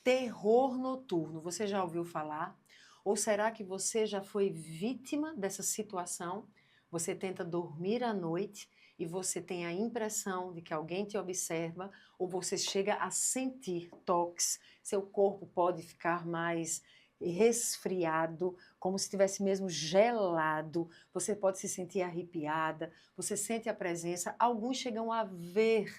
Terror noturno, você já ouviu falar? Ou será que você já foi vítima dessa situação? Você tenta dormir à noite e você tem a impressão de que alguém te observa, ou você chega a sentir toques, seu corpo pode ficar mais resfriado, como se estivesse mesmo gelado, você pode se sentir arrepiada, você sente a presença, alguns chegam a ver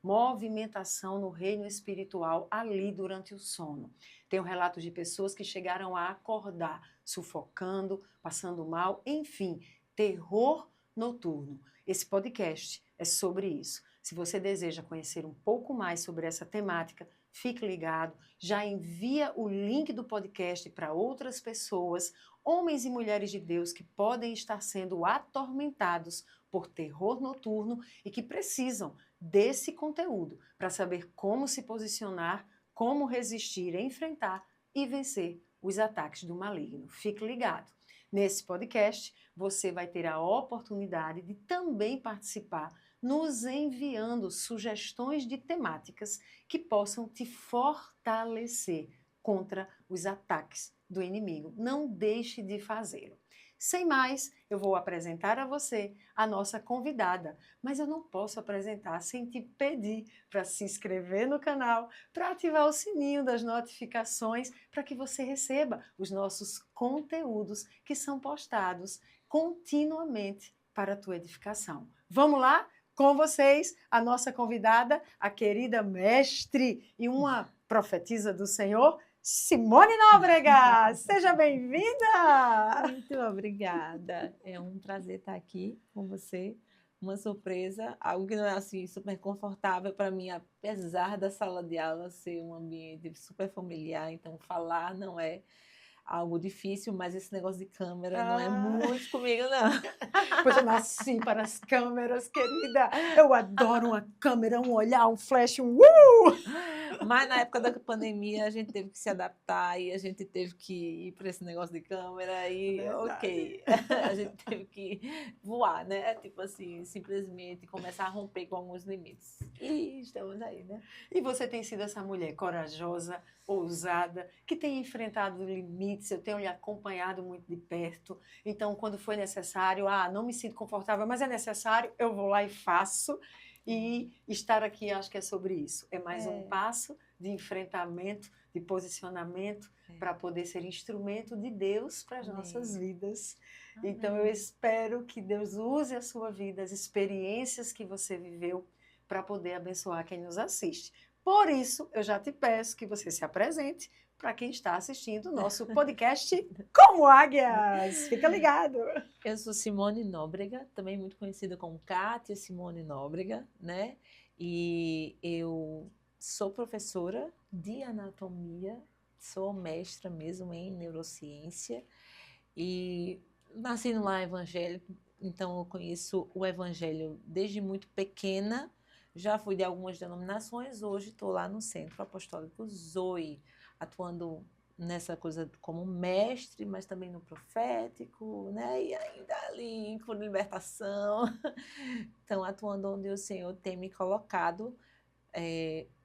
movimentação no reino espiritual ali durante o sono. Tenho relatos de pessoas que chegaram a acordar sufocando, passando mal, enfim, terror noturno. Esse podcast é sobre isso. Se você deseja conhecer um pouco mais sobre essa temática, fique ligado, já envia o link do podcast para outras pessoas, homens e mulheres de Deus que podem estar sendo atormentados por terror noturno e que precisam desse conteúdo para saber como se posicionar, como resistir, enfrentar e vencer os ataques do maligno. Fique ligado. Nesse podcast, você vai ter a oportunidade de também participar, nos enviando sugestões de temáticas que possam te fortalecer contra os ataques do inimigo. Não deixe de fazê-lo. Sem mais, eu vou apresentar a você a nossa convidada, mas eu não posso apresentar sem te pedir para se inscrever no canal, para ativar o sininho das notificações, para que você receba os nossos conteúdos que são postados continuamente para a tua edificação. Vamos lá? Com vocês, a nossa convidada, a querida mestre e uma profetisa do Senhor, Simone Nóbrega! Seja bem-vinda! Muito obrigada. É um prazer estar aqui com você. Uma surpresa, algo que não é assim super confortável para mim, apesar da sala de aula ser um ambiente super familiar, então falar não é algo difícil, mas esse negócio de câmera não é muito comigo, não. Pois eu nasci para as câmeras, querida. Eu adoro uma câmera, um olhar, um flash, um Mas na época da pandemia a gente teve que se adaptar e a gente teve que ir para esse negócio de câmera e ok, a gente teve que voar, né? Tipo assim, simplesmente começar a romper com alguns limites. E estamos aí, né? E você tem sido essa mulher corajosa, ousada, que tem enfrentado limites, eu tenho lhe acompanhado muito de perto. Então, quando foi necessário, não me sinto confortável, mas é necessário, eu vou lá e faço. E estar aqui, acho que é sobre isso. É mais um passo de enfrentamento, de posicionamento, para poder ser instrumento de Deus para as nossas vidas. Amém. Então, eu espero que Deus use a sua vida, as experiências que você viveu, para poder abençoar quem nos assiste. Por isso, eu já te peço que você se apresente para quem está assistindo o nosso podcast Como Águias. Fica ligado! Eu sou Simone Nóbrega, também muito conhecida como Kátia Simone Nóbrega, né? E eu sou professora de anatomia, sou mestra mesmo em neurociência e nasci no lar evangélico, então eu conheço o evangelho desde muito pequena. Já fui de algumas denominações, hoje estou lá no Centro Apostólico Zoe, atuando nessa coisa como mestre, mas também no profético, né? E ainda ali com libertação. Então, atuando onde o Senhor tem me colocado,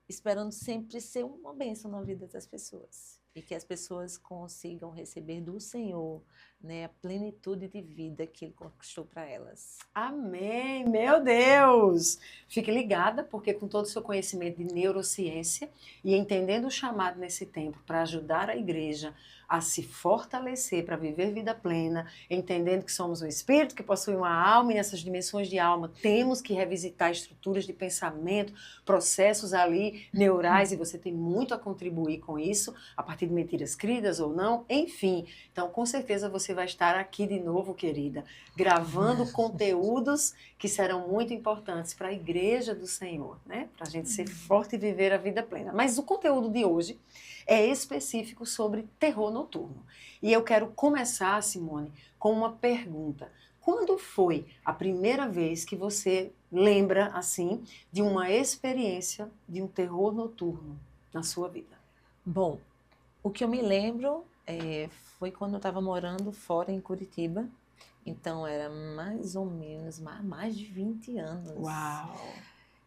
esperando sempre ser uma bênção na vida das pessoas. E que as pessoas consigam receber do Senhor, né, a plenitude de vida que Ele conquistou para elas. Amém! Meu Deus! Fique ligada, porque com todo o seu conhecimento de neurociência e entendendo o chamado nesse tempo para ajudar a igreja a se fortalecer, para viver vida plena, entendendo que somos um espírito que possui uma alma e nessas dimensões de alma temos que revisitar estruturas de pensamento, processos ali neurais, e você tem muito a contribuir com isso, a partir de mentiras cridas ou não, enfim. Então, com certeza você vai estar aqui de novo, querida, gravando conteúdos que serão muito importantes para a igreja do Senhor, né? Para a gente ser forte e viver a vida plena. Mas o conteúdo de hoje é específico sobre terror noturno. E eu quero começar, Simone, com uma pergunta. Quando foi a primeira vez que você lembra, assim, de uma experiência de um terror noturno na sua vida? Bom, o que eu me lembro foi quando eu estava morando fora em Curitiba. Então, era mais ou menos mais de 20 anos. Uau!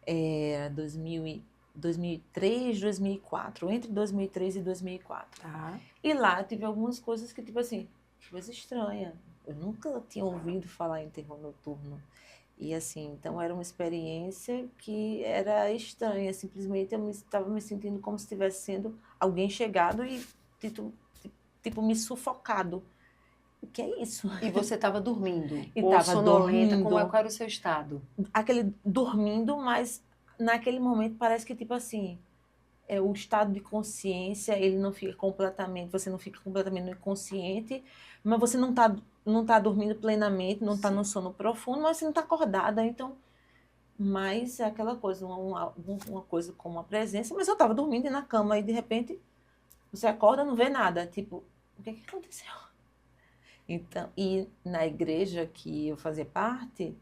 Era 2000 2003, 2004, entre 2003 e 2004. Tá. E lá tive algumas coisas que, tipo assim, coisa estranha. Eu nunca tinha ouvido falar em terror noturno. E assim, então era uma experiência que era estranha. Simplesmente eu estava me sentindo como se estivesse sendo alguém chegado e, tipo, me sufocado. O que é isso? E você estava dormindo? E ou estava sonolenta? dormindo. Qual era o seu estado? Aquele dormindo, mas naquele momento parece que, tipo assim, o estado de consciência, ele não fica completamente, você não fica completamente inconsciente, mas você não tá dormindo plenamente, não está no sono profundo, mas você não está acordada, então, mas é aquela coisa, uma coisa como a presença, mas eu estava dormindo na cama e de repente você acorda, não vê nada, tipo, o que aconteceu? Então, e na igreja que eu fazia parte,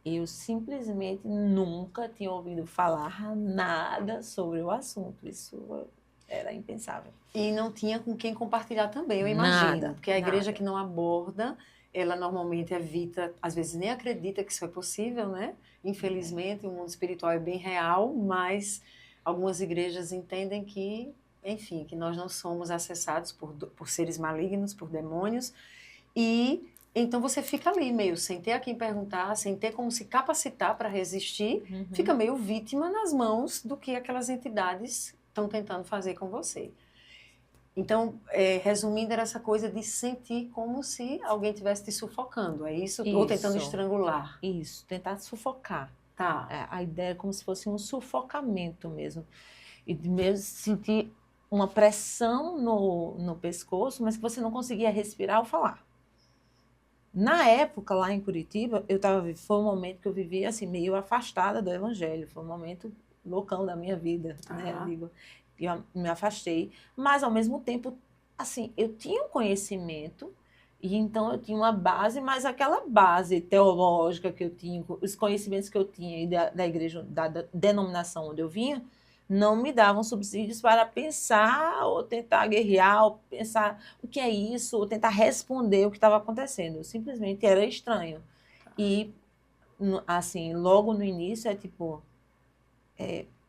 eu simplesmente nunca tinha ouvido falar nada sobre o assunto. Isso era impensável. E não tinha com quem compartilhar também, eu imagino. Nada, Porque a igreja nada. que não aborda, ela normalmente evita, às vezes nem acredita que isso é possível, né? Infelizmente, o mundo espiritual é bem real, mas algumas igrejas entendem que, enfim, que nós não somos acessados por seres malignos, por demônios. E então você fica ali meio sem ter a quem perguntar, sem ter como se capacitar para resistir, fica meio vítima nas mãos do que aquelas entidades estão tentando fazer com você. Então, resumindo, era essa coisa de sentir como se alguém estivesse te sufocando, é isso? Ou tentando estrangular. Isso, tentar sufocar. Tá. A ideia é como se fosse um sufocamento mesmo. E mesmo sentir uma pressão no pescoço, mas que você não conseguia respirar ou falar. Na época, lá em Curitiba, foi um momento que eu vivi assim, meio afastada do evangelho. Foi um momento loucão da minha vida, né? Eu digo, eu me afastei. Mas, ao mesmo tempo, assim, eu tinha um conhecimento, e então eu tinha uma base, mas aquela base teológica que eu tinha, os conhecimentos que eu tinha da igreja, da denominação onde eu vinha, não me davam subsídios para pensar ou tentar guerrear, ou pensar o que é isso, ou tentar responder o que estava acontecendo. Simplesmente era estranho. E, assim, logo no início tipo,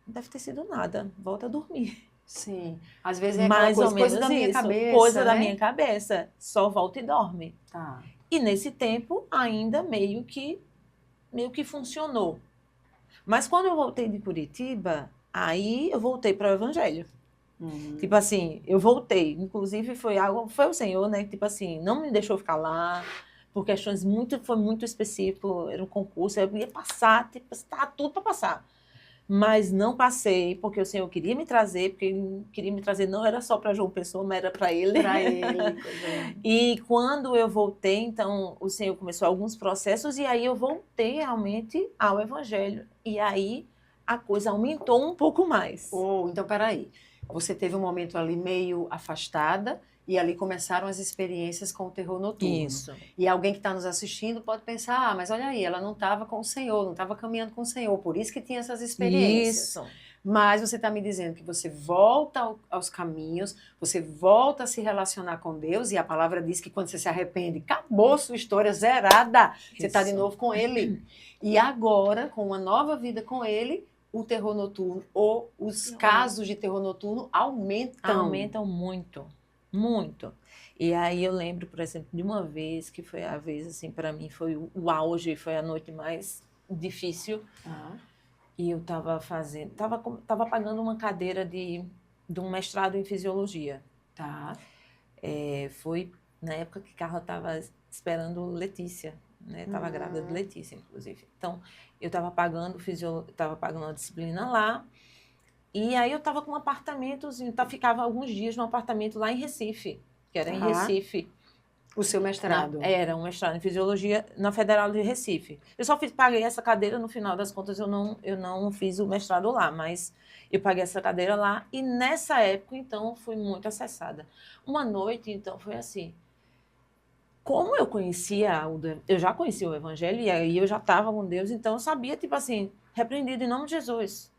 deve ter sido nada, volta a dormir. Sim, às vezes é aquela coisa da minha cabeça, coisa né? da minha cabeça, só volta e dorme. Tá. E nesse tempo ainda meio que funcionou. Mas quando eu voltei de Curitiba, aí eu voltei para o evangelho. Tipo assim, eu voltei. Inclusive foi o Senhor, né? Tipo assim, não me deixou ficar lá, por questões foi muito específico, era um concurso, eu ia passar, tipo, estava tudo para passar. Mas não passei, porque o Senhor queria me trazer, porque Ele queria me trazer não era só para João Pessoa, mas era para Ele. Para Ele. E quando eu voltei, então, o Senhor começou alguns processos, e aí eu voltei realmente ao Evangelho. E aí a coisa aumentou um pouco mais. Então, peraí. Você teve um momento ali meio afastada, e ali começaram as experiências com o terror noturno. Isso. E alguém que está nos assistindo pode pensar, mas olha aí, ela não estava com o Senhor, não estava caminhando com o Senhor, por isso que tinha essas experiências. Isso. Mas você está me dizendo que você volta aos caminhos, você volta a se relacionar com Deus, e a palavra diz que quando você se arrepende, acabou sua história zerada, você está de novo com Ele. E agora, com uma nova vida com Ele, o terror noturno ou os casos de terror noturno aumentam. Aumentam muito, muito. E aí eu lembro, por exemplo, de uma vez, que foi a vez, assim, para mim foi o auge, foi a noite mais difícil. E eu estava pagando uma cadeira de um mestrado em fisiologia. Tá. Foi na época que Carla estava esperando Letícia, né? Estava grávida de Letícia, inclusive. Então, eu estava pagando uma disciplina lá, e aí eu estava com um apartamentozinho, ficava alguns dias num apartamento lá em Recife, que era em Recife. O seu mestrado? Era um mestrado em fisiologia na Federal de Recife. Eu só paguei essa cadeira, no final das contas eu não fiz o mestrado lá, mas eu paguei essa cadeira lá, e nessa época, então, fui muito acessada. Uma noite, então, foi assim, como eu já conhecia o evangelho, e aí eu já estava com Deus, então eu sabia, tipo assim, repreendido em nome de Jesus.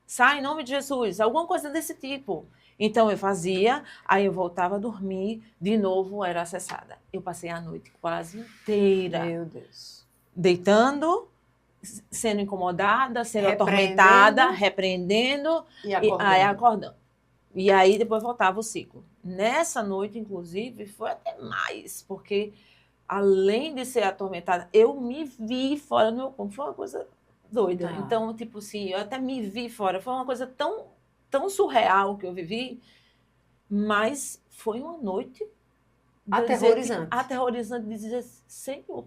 Sai em nome de Jesus, alguma coisa desse tipo. Então eu fazia, aí eu voltava a dormir, de novo era acessada. Eu passei a noite quase inteira. Meu Deus. Deitando, sendo incomodada, sendo Repreendendo. atormentada, repreendendo E aí acordando. E aí depois voltava o ciclo. Nessa noite, inclusive, foi até mais, porque além de ser atormentada, eu me vi fora do meu corpo. Foi uma coisa doida. Tá. Então, tipo assim, eu até me vi fora. Foi uma coisa tão surreal que eu vivi, mas foi uma noite aterrorizante de dizer, Senhor,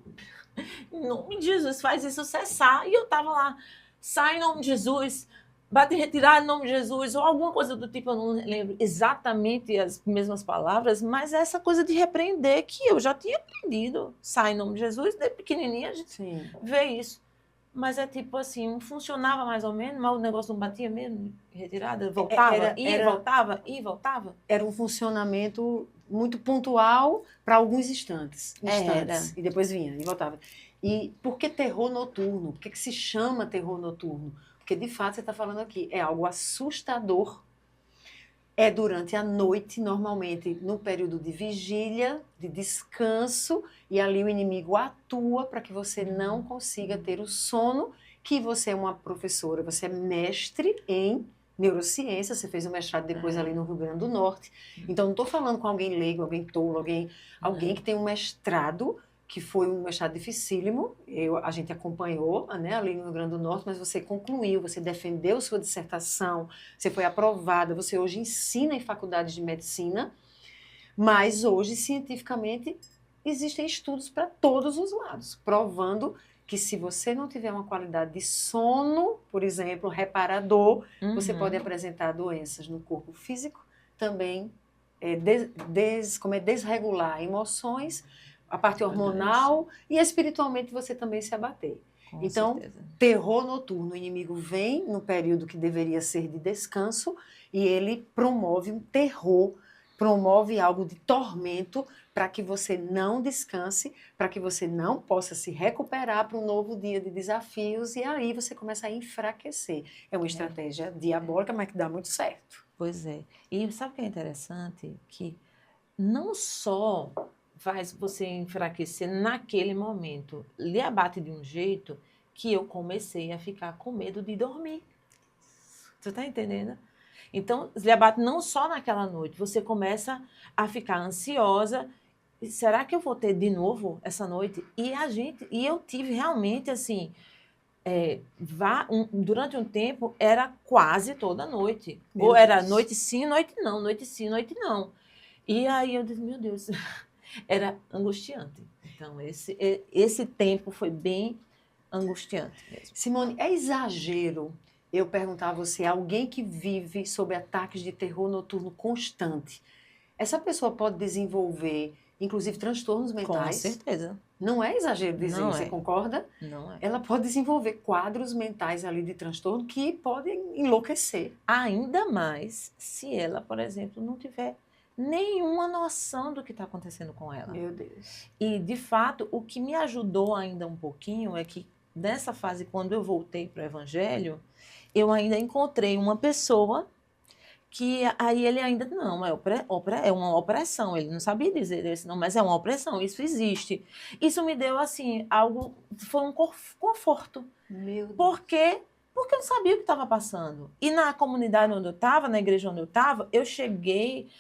em nome de Jesus, faz isso cessar. E eu estava lá, sai em nome de Jesus, bate em retirada em nome de Jesus, ou alguma coisa do tipo, eu não lembro exatamente as mesmas palavras, mas é essa coisa de repreender que eu já tinha aprendido. Sai em nome de Jesus, desde pequenininha a gente vê isso. Mas é tipo assim, funcionava mais ou menos, mas o negócio não batia mesmo, retirada, voltava, voltava. Era um funcionamento muito pontual para alguns instantes. E depois vinha e voltava. E por que terror noturno? Por que se chama terror noturno? Porque, de fato, você está falando aqui, é algo assustador. É durante a noite, normalmente no período de vigília, de descanso, e ali o inimigo atua para que você não consiga ter o sono, que você é uma professora, você é mestre em neurociência, você fez um mestrado depois ali no Rio Grande do Norte. Então, não estou falando com alguém leigo, alguém tolo, alguém que tem um mestrado, que foi um mestrado dificílimo, a gente acompanhou, né, ali no Rio Grande do Norte, mas você concluiu, você defendeu sua dissertação, você foi aprovada, você hoje ensina em faculdades de medicina, mas hoje, cientificamente, existem estudos para todos os lados, provando que se você não tiver uma qualidade de sono, por exemplo, reparador, você pode apresentar doenças no corpo físico, também desregular emoções, a parte hormonal e espiritualmente você também se abater. Então, terror noturno, o inimigo vem no período que deveria ser de descanso e ele promove um terror, promove algo de tormento para que você não descanse, para que você não possa se recuperar para um novo dia de desafios e aí você começa a enfraquecer. É uma estratégia diabólica, mas que dá muito certo. Pois é. E sabe o que é interessante? Que não só faz você enfraquecer naquele momento, lhe abate de um jeito que eu comecei a ficar com medo de dormir. Você está entendendo? Então, lhe abate não só naquela noite, você começa a ficar ansiosa. Será que eu vou ter de novo essa noite? E eu tive realmente assim, durante um tempo era quase toda noite. Ou era noite sim, noite não, noite sim, noite não. E aí eu disse, meu Deus, era angustiante. Então, esse tempo foi bem angustiante mesmo. Simone, é exagero eu perguntar a você, alguém que vive sob ataques de terror noturno constante, essa pessoa pode desenvolver, inclusive, transtornos mentais? Com certeza. Não é exagero dizer, você concorda? Não é. Ela pode desenvolver quadros mentais ali de transtorno que podem enlouquecer. Ainda mais se ela, por exemplo, não tiver nenhuma noção do que está acontecendo com ela. Meu Deus. E, de fato, o que me ajudou ainda um pouquinho é que, nessa fase, quando eu voltei para o Evangelho, eu ainda encontrei uma pessoa que aí ele ainda, não, é uma opressão, ele não sabia dizer isso, não, mas é uma opressão, isso existe. Isso me deu, assim, foi um conforto. Meu Deus. Por quê? Porque eu sabia o que estava passando. E na comunidade onde eu estava, na igreja onde eu estava, eu cheguei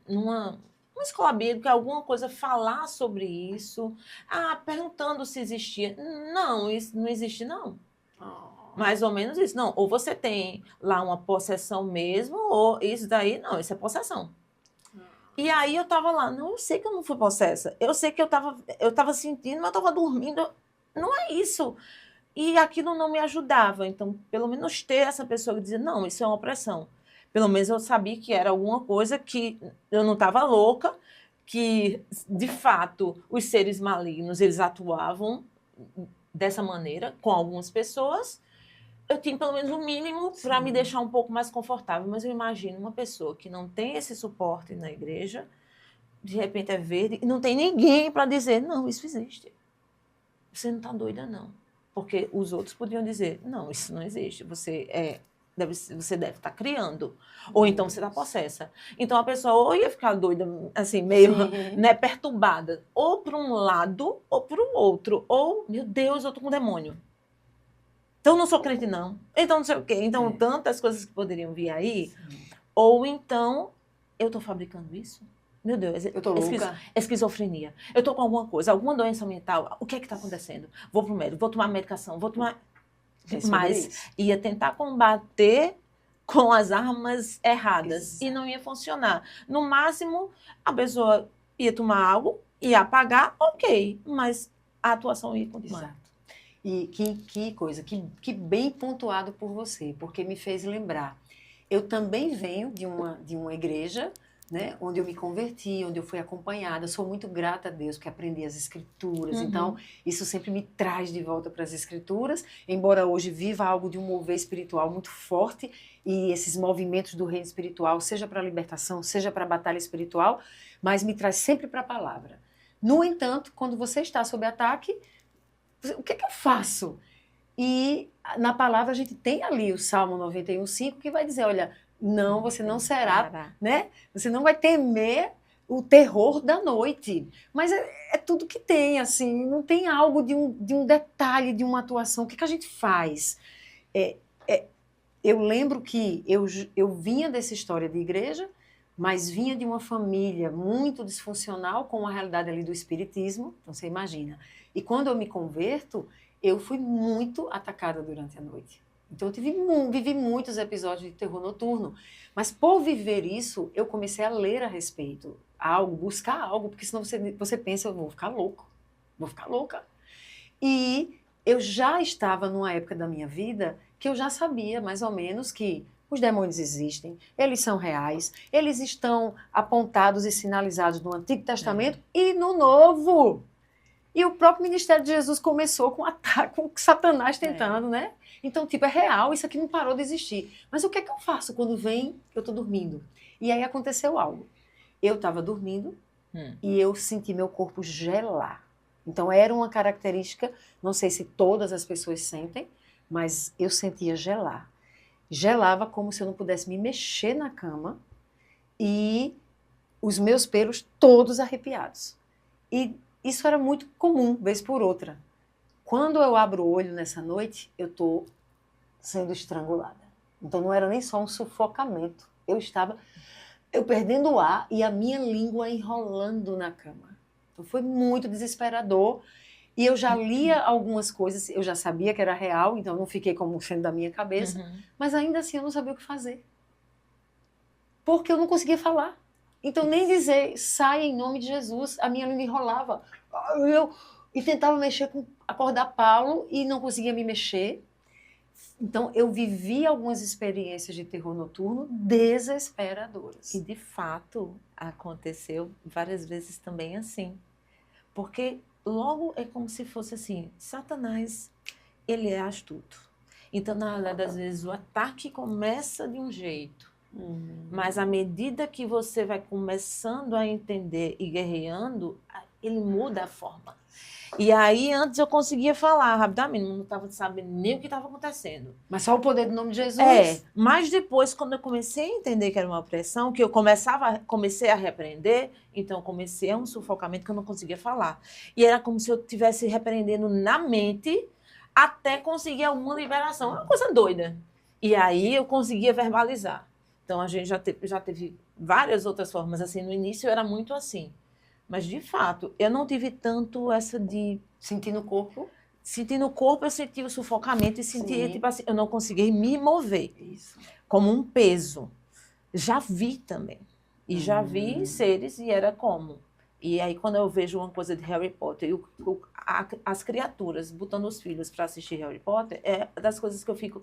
numa escola bíblica, alguma coisa, falar sobre isso, perguntando se existia. Não, isso não existe, não. Mais ou menos isso. Não, ou você tem lá uma possessão mesmo, ou isso daí, não, isso é possessão. E aí eu estava lá, não, eu sei que eu não fui possessa. Eu sei que eu tava sentindo, mas eu estava dormindo. Não é isso. E aquilo não me ajudava. Então, pelo menos ter essa pessoa que dizia, não, isso é uma opressão. Pelo menos eu sabia que era alguma coisa que eu não estava louca, que, de fato, os seres malignos, eles atuavam dessa maneira com algumas pessoas. Eu tinha pelo menos o mínimo para me deixar um pouco mais confortável. Mas eu imagino uma pessoa que não tem esse suporte na igreja, de repente é verde, e não tem ninguém para dizer, não, isso existe. Você não está doida, não. Porque os outros podiam dizer, não, isso não existe, você deve estar criando, ou então você está possessa. Então a pessoa ou ia ficar doida, assim, meio perturbada, ou para um lado ou para o outro, ou, meu Deus, eu estou com um demônio. Então não sou crente, não. Então não sei o quê. Então, tantas coisas que poderiam vir aí. Ou então, eu estou fabricando isso? Meu Deus, Eu tô louca. Esquizofrenia. Eu estou com alguma coisa, alguma doença mental. O que é que está acontecendo? Vou pro médico, vou tomar medicação, vou tomar... Mas ia tentar combater com as armas erradas. Exato. E não ia funcionar. No máximo, a pessoa ia tomar algo, ia apagar, ok. Mas a atuação ia continuar. Exato. E que coisa, que bem pontuado por você, porque me fez lembrar. Eu também venho de uma igreja, né, onde eu me converti, onde eu fui acompanhada. Sou muito grata a Deus, porque aprendi as escrituras. Então, isso sempre me traz de volta para as escrituras, embora hoje viva algo de um mover espiritual muito forte, e esses movimentos do reino espiritual, seja para a libertação, seja para a batalha espiritual, mas me traz sempre para a palavra. No entanto, quando você está sob ataque, o que é que eu faço? E na palavra a gente tem ali o Salmo 91:5 que vai dizer, olha, não, você não será, né? Você não vai temer o terror da noite. Mas é tudo que tem, assim, não tem algo de um detalhe, de uma atuação. O que a gente faz? Eu lembro que eu vinha dessa história de igreja, mas vinha de uma família muito disfuncional com a realidade ali do espiritismo, então você imagina. E quando eu me converto, eu fui muito atacada durante a noite. Então eu vivi muitos episódios de terror noturno, mas por viver isso, eu comecei a ler a respeito, buscar algo, porque senão você pensa, eu vou ficar louco, vou ficar louca. E eu já estava numa época da minha vida que eu já sabia mais ou menos que os demônios existem, eles são reais, eles estão apontados e sinalizados no Antigo Testamento e no Novo. E o próprio ministério de Jesus começou com ataque, com Satanás tentando, né? Então, é real, isso aqui não parou de existir. Mas o que é que eu faço quando vem, eu estou dormindo? E aí aconteceu algo. Eu estava dormindo e eu senti meu corpo gelar. Então, era uma característica, não sei se todas as pessoas sentem, mas eu sentia gelar. Gelava como se eu não pudesse me mexer na cama e os meus pelos todos arrepiados. E isso era muito comum, vez por outra. Quando eu abro o olho nessa noite, eu estou sendo estrangulada. Então não era nem só um sufocamento. Eu perdendo o ar e a minha língua enrolando na cama. Então foi muito desesperador. E eu já lia algumas coisas, eu já sabia que era real, então não fiquei como sendo da minha cabeça. Mas ainda assim eu não sabia o que fazer. Porque eu não conseguia falar. Então, nem dizer, sai em nome de Jesus, a minha língua enrolava. E tentava acordar Paulo e não conseguia me mexer. Então, eu vivi algumas experiências de terror noturno desesperadoras. E, de fato, aconteceu várias vezes também assim. Porque logo é como se fosse assim, Satanás, ele é astuto. Então, na verdade, das vezes, o ataque começa de um jeito. Mas à medida que você vai começando a entender e guerreando, ele muda a forma. E aí, antes eu conseguia falar rapidamente, não estava sabendo nem o que estava acontecendo. Mas só o poder do nome de Jesus. Mas depois, quando eu comecei a entender que era uma opressão, que eu comecei a repreender, então comecei a um sufocamento que eu não conseguia falar. E era como se eu estivesse repreendendo na mente até conseguir alguma liberação. Uma coisa doida. E aí eu conseguia verbalizar. Então, a gente já teve várias outras formas. Assim, no início era muito assim. Mas, de fato, eu não tive tanto essa de... Sentir no corpo? Sentir no corpo, eu senti o sufocamento e sentia, tipo assim, eu não conseguia me mover. Isso. Como um peso. Já vi também. E já vi seres e era como. E aí, quando eu vejo uma coisa de Harry Potter, as criaturas botando os filhos para assistir Harry Potter, é das coisas que eu fico...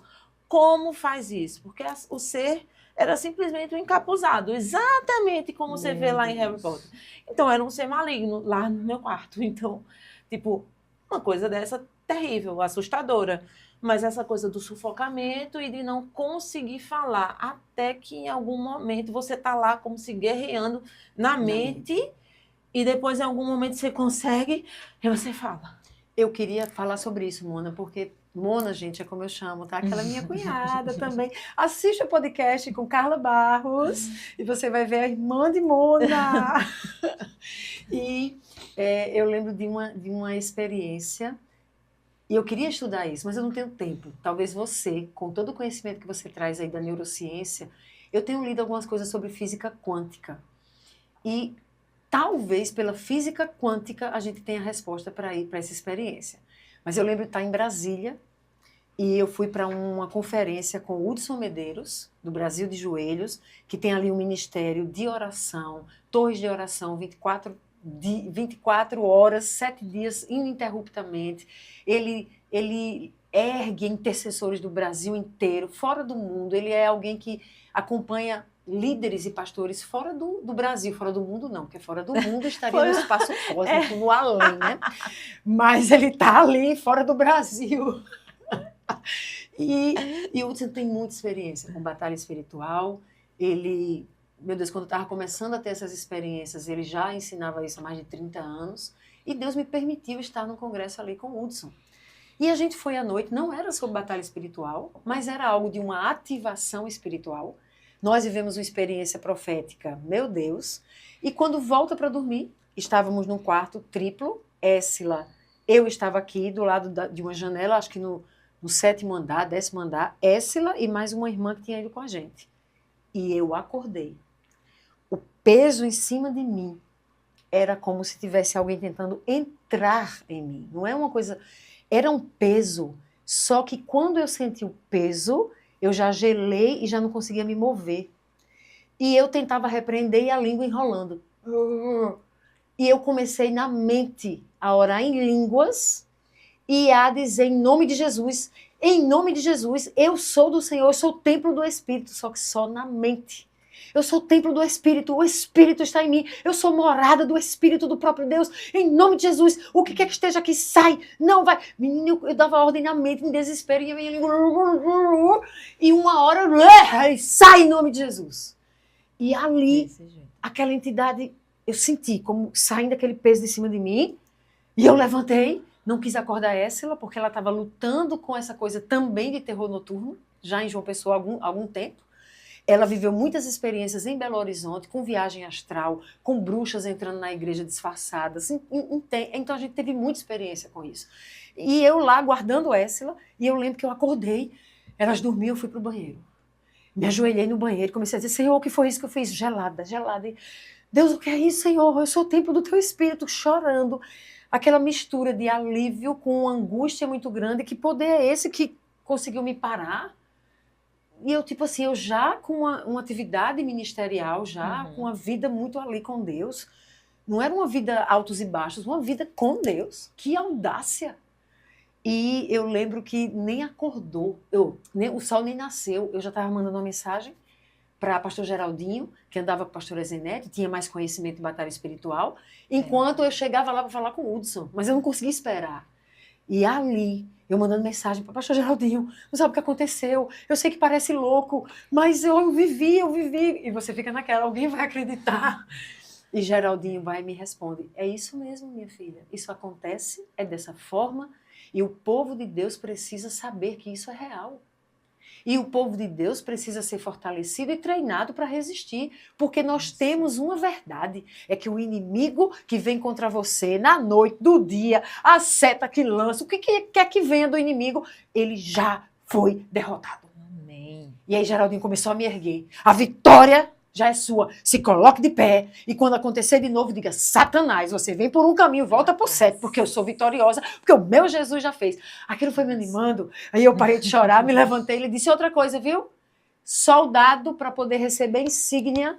Como faz isso? Porque o ser... era simplesmente um encapuzado, exatamente como você vê lá em Harry Potter. Então, era um ser maligno lá no meu quarto. Então, tipo, uma coisa dessa terrível, assustadora. Mas essa coisa do sufocamento e de não conseguir falar, até que em algum momento você está lá como se guerreando na mente e depois em algum momento você consegue e você fala. Eu queria falar sobre isso, Mona, porque... Mona, gente, é como eu chamo, tá? Aquela minha cunhada também. Assiste o podcast com Carla Barros e você vai ver a irmã de Mona. E eu lembro de uma experiência E eu queria estudar isso, mas eu não tenho tempo. Talvez você, com todo o conhecimento que você traz aí da neurociência, eu tenho lido algumas coisas sobre física quântica. E talvez pela física quântica a gente tenha a resposta para ir para essa experiência. Mas eu lembro de estar em Brasília e eu fui para uma conferência com o Hudson Medeiros, do Brasil de Joelhos, que tem ali um ministério de oração, torres de oração 24 horas, 7 dias ininterruptamente. Ele ergue intercessores do Brasil inteiro, fora do mundo. Ele é alguém que acompanha líderes e pastores fora do Brasil, fora do mundo não, porque fora do mundo estaria no espaço cósmico, no além, né? Mas ele está ali, fora do Brasil. E o Hudson tem muita experiência com batalha espiritual. Ele, meu Deus, quando eu estava começando a ter essas experiências, ele já ensinava isso há mais de 30 anos. E Deus me permitiu estar no congresso ali com o Hudson. E a gente foi à noite, não era sobre batalha espiritual, mas era algo de uma ativação espiritual. Nós vivemos uma experiência profética, meu Deus. E quando volta para dormir, estávamos num quarto triplo, Éssila. Eu estava aqui do lado de uma janela, acho que no 7º andar, 10º andar, Éssila e mais uma irmã que tinha ido com a gente. E eu acordei. O peso em cima de mim era como se tivesse alguém tentando entrar em mim. Não é uma coisa... Era um peso, só que quando eu senti o peso, eu já gelei e já não conseguia me mover. E eu tentava repreender e a língua enrolando. E eu comecei na mente a orar em línguas e a dizer em nome de Jesus, eu sou do Senhor, eu sou o templo do Espírito, só que só na mente. Eu sou o templo do Espírito, o Espírito está em mim, eu sou morada do Espírito do próprio Deus, em nome de Jesus, o que quer que esteja aqui, sai, não vai. Menino, eu dava ordem na mente, em desespero, e a minha língua, e uma hora, sai em nome de Jesus. E ali, aquela entidade, eu senti como saindo aquele peso de cima de mim, e eu levantei, não quis acordar Éssila, porque ela estava lutando com essa coisa também de terror noturno, já em João Pessoa há algum tempo. Ela viveu muitas experiências em Belo Horizonte, com viagem astral, com bruxas entrando na igreja disfarçadas. Então a gente teve muita experiência com isso. E eu lá guardando Éssila, e eu lembro que eu acordei, elas dormiam, eu fui para o banheiro. Me ajoelhei no banheiro, comecei a dizer, Senhor, o que foi isso que eu fiz? Gelada. E, Deus, o que é isso, Senhor? Eu sou o templo do teu Espírito, chorando. Aquela mistura de alívio com angústia muito grande. Que poder é esse que conseguiu me parar? E eu, tipo assim, eu já com uma atividade ministerial, já com uma vida muito ali com Deus. Não era uma vida altos e baixos, uma vida com Deus. Que audácia! E eu lembro que nem acordou, o sol nem nasceu. Eu já estava mandando uma mensagem para pastor Geraldinho, que andava com a pastora Zenete, tinha mais conhecimento de batalha espiritual, enquanto eu chegava lá para falar com o Hudson, mas eu não conseguia esperar. E ali, eu mandando mensagem para o pastor Geraldinho, não sabe o que aconteceu, eu sei que parece louco, mas eu vivi. E você fica naquela, alguém vai acreditar. E Geraldinho vai e me responde, é isso mesmo, minha filha, isso acontece, é dessa forma, e o povo de Deus precisa saber que isso é real. E o povo de Deus precisa ser fortalecido e treinado para resistir, porque nós temos uma verdade, é que o inimigo que vem contra você na noite, do dia, a seta que lança, o que quer que venha do inimigo, ele já foi derrotado. Amém. E aí Geraldinho começou a me erguer. A vitória já é sua. Se coloque de pé e quando acontecer de novo, diga, Satanás, você vem por um caminho, volta por 7, porque eu sou vitoriosa, porque o meu Jesus já fez. Aquilo foi me animando. Aí eu parei de chorar, me levantei e ele disse outra coisa, viu? Soldado, para poder receber insígnia,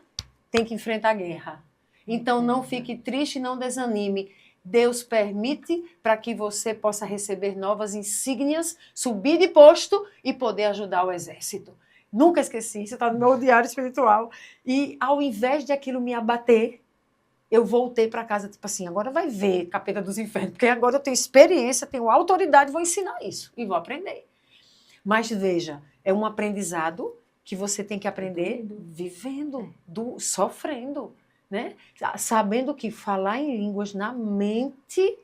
tem que enfrentar a guerra. Então não fique triste, não desanime. Deus permite para que você possa receber novas insígnias, subir de posto e poder ajudar o exército. Nunca esqueci, isso está no meu diário espiritual. E ao invés de aquilo me abater, eu voltei para casa, tipo assim, agora vai ver, capeta dos infernos, porque agora eu tenho experiência, tenho autoridade, vou ensinar isso e vou aprender. Mas veja, é um aprendizado que você tem que aprender vivendo, sofrendo, né? Sabendo que falar em línguas na mente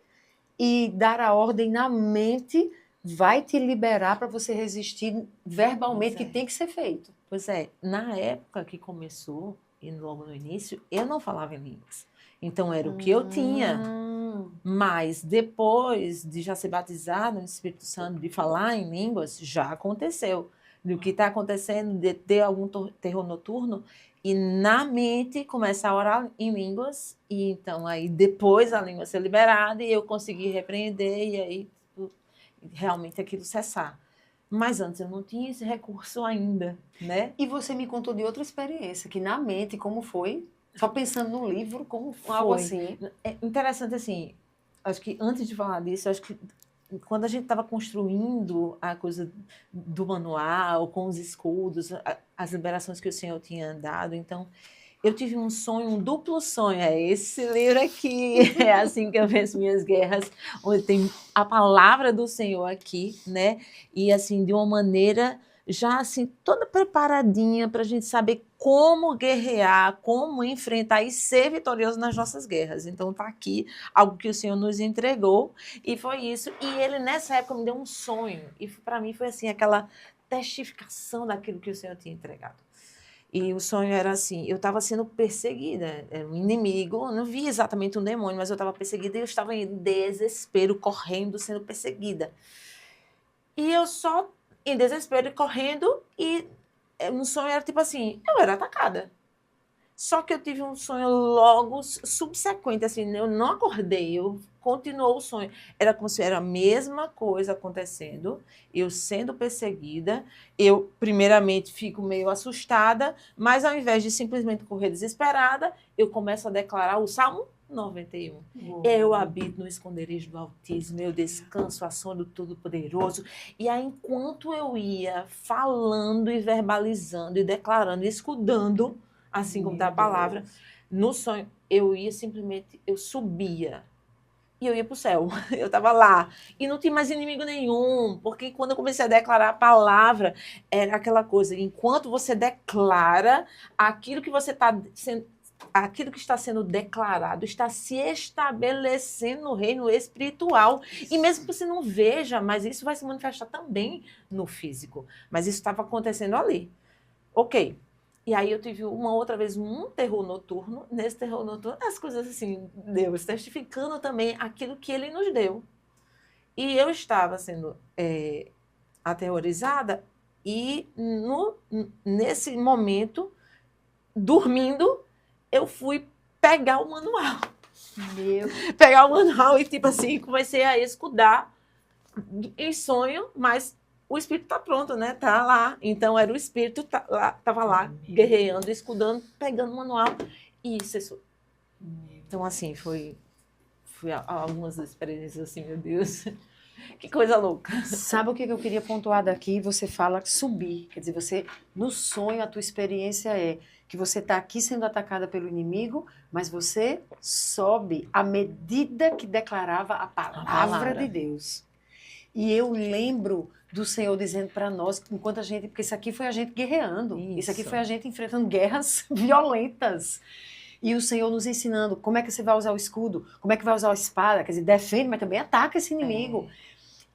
e dar a ordem na mente vai te liberar para você resistir verbalmente, que tem que ser feito. Pois é, na época que começou, e logo no início, eu não falava em línguas. Então era o que eu tinha. Mas depois de já ser batizada no Espírito Santo, de falar em línguas, já aconteceu. O que está acontecendo, de ter algum terror noturno, e na mente começar a orar em línguas, e então aí depois a língua ser liberada, e eu conseguir repreender, e aí realmente aquilo cessar. Mas antes eu não tinha esse recurso ainda, né? E você me contou de outra experiência, que na mente, como foi? Só pensando no livro, como Foi. algo assim. É interessante, assim, acho que antes de falar disso, acho que quando a gente estava construindo a coisa do manual, com os escudos, as liberações que o Senhor tinha dado, então eu tive um sonho, um duplo sonho. É esse livro aqui, é assim que eu venço minhas guerras, onde tem a palavra do Senhor aqui, né? E assim, de uma maneira já assim, toda preparadinha para a gente saber como guerrear, como enfrentar e ser vitorioso nas nossas guerras. Então está aqui algo que o Senhor nos entregou, e foi isso. E ele, nessa época, me deu um sonho. E para mim foi assim, aquela testificação daquilo que o Senhor tinha entregado. E o sonho era assim, eu estava sendo perseguida, era um inimigo, não vi exatamente um demônio, mas eu estava perseguida e eu estava em desespero, correndo, sendo perseguida. E eu só em desespero, correndo, e no sonho era tipo assim, eu era atacada. Só que eu tive um sonho logo subsequente, assim, eu não acordei, eu continuou o sonho. Era como se era a mesma coisa acontecendo, eu sendo perseguida, eu primeiramente fico meio assustada, mas ao invés de simplesmente correr desesperada, eu começo a declarar o Salmo 91. Eu habito no esconderijo do Altíssimo, eu descanso à sombra do Todo-Poderoso. E aí, enquanto eu ia falando e verbalizando e declarando, escudando, assim como está a palavra, no sonho, eu ia simplesmente, eu subia e eu ia para o céu. Eu estava lá e não tinha mais inimigo nenhum, porque quando eu comecei a declarar a palavra, era aquela coisa, enquanto você declara aquilo que você está sendo, aquilo que está sendo declarado está se estabelecendo no reino espiritual. E mesmo que você não veja, mas isso vai se manifestar também no físico. Mas isso estava acontecendo ali. Ok. E aí eu tive uma outra vez um terror noturno. Nesse terror noturno, as coisas assim, Deus testificando também aquilo que ele nos deu. E eu estava sendo aterrorizada e nesse momento, dormindo, eu fui pegar o manual. Pegar o manual e tipo assim, comecei a escudar em sonho, mas o espírito está pronto, né? Tá lá. Então era o espírito estava lá, guerreando, escudando, pegando o manual e cessou. Então assim, foi algumas experiências assim, meu Deus. Que coisa louca. Sabe o que eu queria pontuar daqui? Você fala subir. Quer dizer, você, no sonho, a tua experiência é que você está aqui sendo atacada pelo inimigo, mas você sobe à medida que declarava a palavra de Deus. E eu lembro do Senhor dizendo para nós, enquanto a gente, porque isso aqui foi a gente guerreando, isso aqui foi a gente enfrentando guerras violentas. E o Senhor nos ensinando como é que você vai usar o escudo, como é que vai usar a espada, quer dizer, defende, mas também ataca esse inimigo.